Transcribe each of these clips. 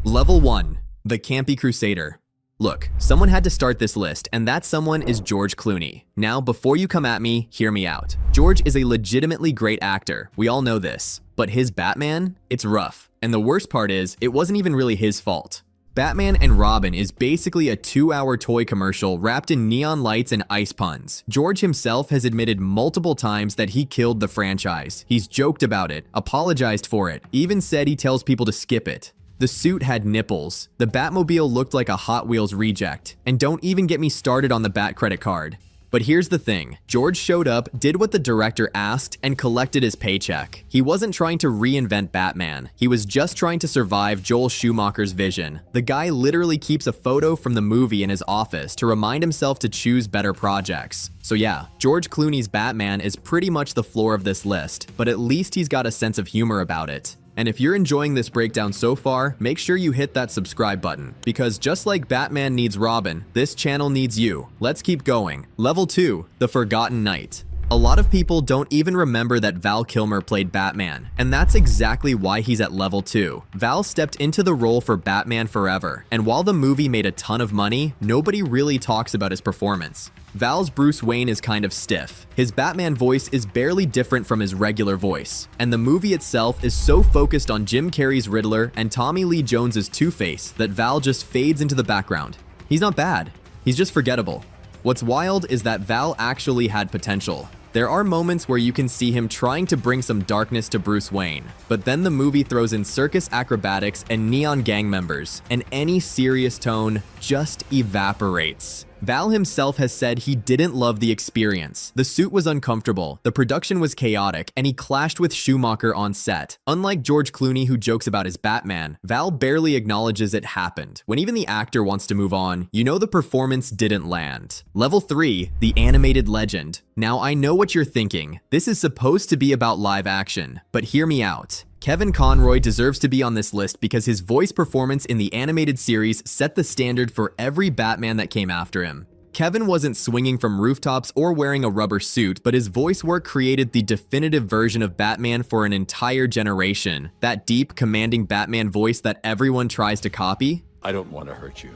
Level 1. The Campy Crusader. Look, someone had to start this list, and that someone is George Clooney. Now, before you come at me, hear me out. George is a legitimately great actor, we all know this. But his Batman? It's rough. And the worst part is, it wasn't even really his fault. Batman and Robin is basically a 2-hour toy commercial wrapped in neon lights and ice puns. George himself has admitted multiple times that he killed the franchise. He's joked about it, apologized for it, even said he tells people to skip it. The suit had nipples. The Batmobile looked like a Hot Wheels reject. And don't even get me started on the Bat credit card. But here's the thing, George showed up, did what the director asked, and collected his paycheck. He wasn't trying to reinvent Batman. He was just trying to survive Joel Schumacher's vision. The guy literally keeps a photo from the movie in his office to remind himself to choose better projects. So yeah, George Clooney's Batman is pretty much the floor of this list, but at least he's got a sense of humor about it. And if you're enjoying this breakdown so far, make sure you hit that subscribe button, because just like Batman needs Robin, this channel needs you. Let's keep going. Level 2, The Forgotten Knight. A lot of people don't even remember that Val Kilmer played Batman, and that's exactly why he's at level 2. Val stepped into the role for Batman Forever, and while the movie made a ton of money, nobody really talks about his performance. Val's Bruce Wayne is kind of stiff. His Batman voice is barely different from his regular voice, and the movie itself is so focused on Jim Carrey's Riddler and Tommy Lee Jones's Two-Face that Val just fades into the background. He's not bad, he's just forgettable. What's wild is that Val actually had potential. There are moments where you can see him trying to bring some darkness to Bruce Wayne, but then the movie throws in circus acrobatics and neon gang members, and any serious tone just evaporates. Val himself has said he didn't love the experience. The suit was uncomfortable, the production was chaotic, and he clashed with Schumacher on set. Unlike George Clooney, who jokes about his Batman, Val barely acknowledges it happened. When even the actor wants to move on, you know the performance didn't land. Level 3, The Animated Legend. Now I know what you're thinking. This is supposed to be about live action, but hear me out. Kevin Conroy deserves to be on this list because his voice performance in the animated series set the standard for every Batman that came after him. Kevin wasn't swinging from rooftops or wearing a rubber suit, but his voice work created the definitive version of Batman for an entire generation. That deep, commanding Batman voice that everyone tries to copy. I don't want to hurt you.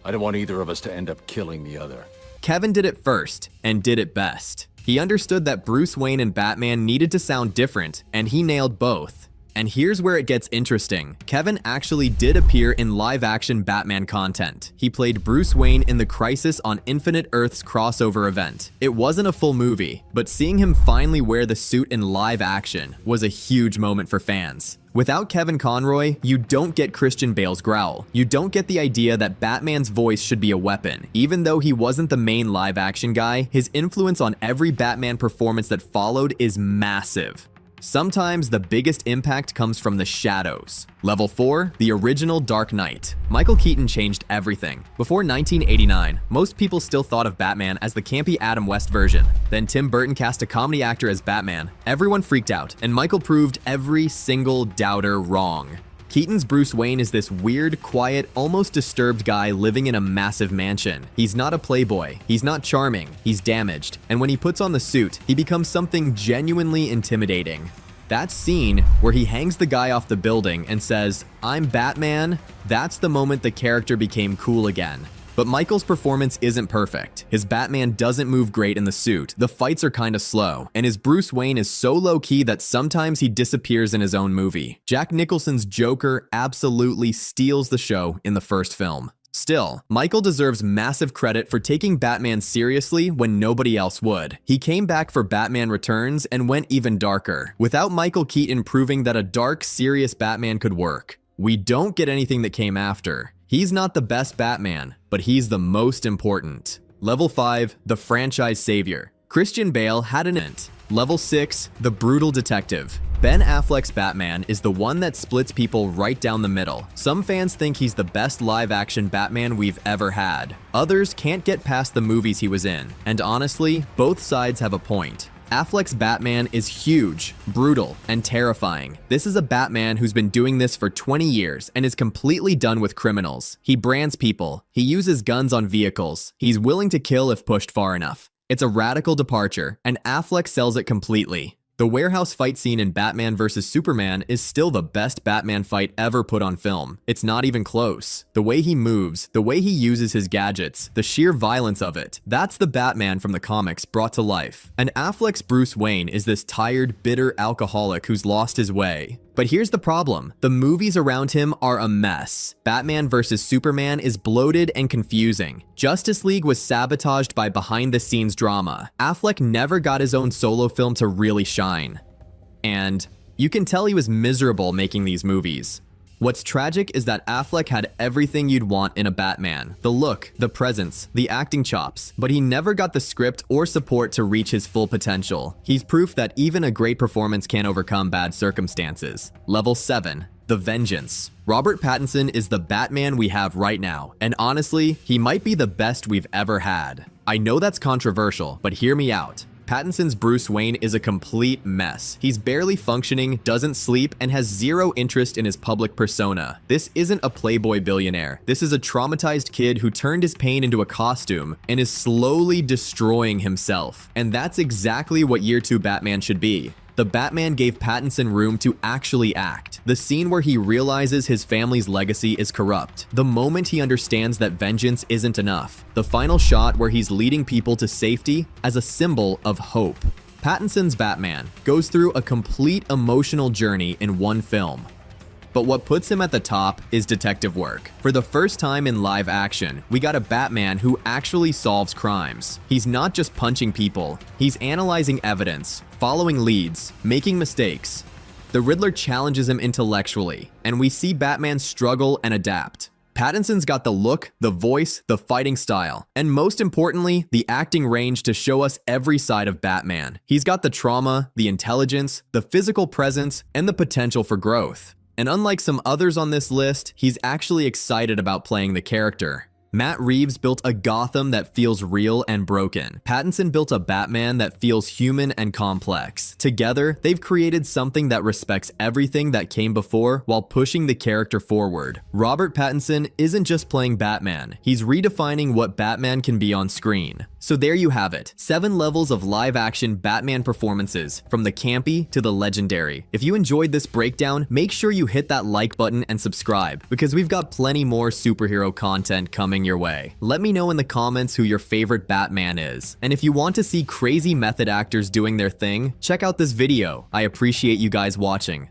I don't want either of us to end up killing the other. Kevin did it first, and did it best. He understood that Bruce Wayne and Batman needed to sound different, and he nailed both. And here's where it gets interesting. Kevin actually did appear in live-action Batman content. He played Bruce Wayne in the Crisis on Infinite Earths crossover event. It wasn't a full movie, but seeing him finally wear the suit in live action was a huge moment for fans. Without Kevin Conroy, you don't get Christian Bale's growl. You don't get the idea that Batman's voice should be a weapon. Even though he wasn't the main live-action guy, his influence on every Batman performance that followed is massive. Sometimes the biggest impact comes from the shadows. Level 4, The Original Dark Knight. Michael Keaton changed everything. Before 1989, most people still thought of Batman as the campy Adam West version. Then Tim Burton cast a comedy actor as Batman. Everyone freaked out, and Michael proved every single doubter wrong. Keaton's Bruce Wayne is this weird, quiet, almost disturbed guy living in a massive mansion. He's not a playboy, he's not charming, he's damaged, and when he puts on the suit, he becomes something genuinely intimidating. That scene where he hangs the guy off the building and says, "I'm Batman," that's the moment the character became cool again. But Michael's performance isn't perfect. His Batman doesn't move great in the suit, the fights are kinda slow, and his Bruce Wayne is so low-key that sometimes he disappears in his own movie. Jack Nicholson's Joker absolutely steals the show in the first film. Still, Michael deserves massive credit for taking Batman seriously when nobody else would. He came back for Batman Returns and went even darker, without Michael Keaton proving that a dark, serious Batman could work. We don't get anything that came after. He's not the best Batman, but he's the most important. Level 5, The Franchise Savior. Christian Bale had an int. Level 6, The Brutal Detective. Ben Affleck's Batman is the one that splits people right down the middle. Some fans think he's the best live-action Batman we've ever had. Others can't get past the movies he was in, and honestly, both sides have a point. Affleck's Batman is huge, brutal, and terrifying. This is a Batman who's been doing this for 20 years and is completely done with criminals. He brands people. He uses guns on vehicles. He's willing to kill if pushed far enough. It's a radical departure, and Affleck sells it completely. The warehouse fight scene in Batman vs. Superman is still the best Batman fight ever put on film. It's not even close. The way he moves, the way he uses his gadgets, the sheer violence of it, that's the Batman from the comics brought to life. And Affleck's Bruce Wayne is this tired, bitter alcoholic who's lost his way. But here's the problem. The movies around him are a mess. Batman vs. Superman is bloated and confusing. Justice League was sabotaged by behind-the-scenes drama. Affleck never got his own solo film to really shine. And you can tell he was miserable making these movies. What's tragic is that Affleck had everything you'd want in a Batman. The look, the presence, the acting chops, but he never got the script or support to reach his full potential. He's proof that even a great performance can't overcome bad circumstances. Level 7. The Vengeance. Robert Pattinson is the Batman we have right now, and honestly, he might be the best we've ever had. I know that's controversial, but hear me out. Pattinson's Bruce Wayne is a complete mess. He's barely functioning, doesn't sleep, and has zero interest in his public persona. This isn't a playboy billionaire. This is a traumatized kid who turned his pain into a costume and is slowly destroying himself. And that's exactly what Year 2 Batman should be. The Batman gave Pattinson room to actually act. The scene where he realizes his family's legacy is corrupt. The moment he understands that vengeance isn't enough. The final shot where he's leading people to safety as a symbol of hope. Pattinson's Batman goes through a complete emotional journey in one film. But what puts him at the top is detective work. For the first time in live action, we got a Batman who actually solves crimes. He's not just punching people, he's analyzing evidence, following leads, making mistakes. The Riddler challenges him intellectually, and we see Batman struggle and adapt. Pattinson's got the look, the voice, the fighting style, and most importantly, the acting range to show us every side of Batman. He's got the trauma, the intelligence, the physical presence, and the potential for growth. And unlike some others on this list, he's actually excited about playing the character. Matt Reeves built a Gotham that feels real and broken. Pattinson built a Batman that feels human and complex. Together, they've created something that respects everything that came before while pushing the character forward. Robert Pattinson isn't just playing Batman, he's redefining what Batman can be on screen. So there you have it, 7 levels of live-action Batman performances, from the campy to the legendary. If you enjoyed this breakdown, make sure you hit that like button and subscribe, because we've got plenty more superhero content coming your way. Let me know in the comments who your favorite Batman is. And if you want to see crazy method actors doing their thing, check out this video. I appreciate you guys watching.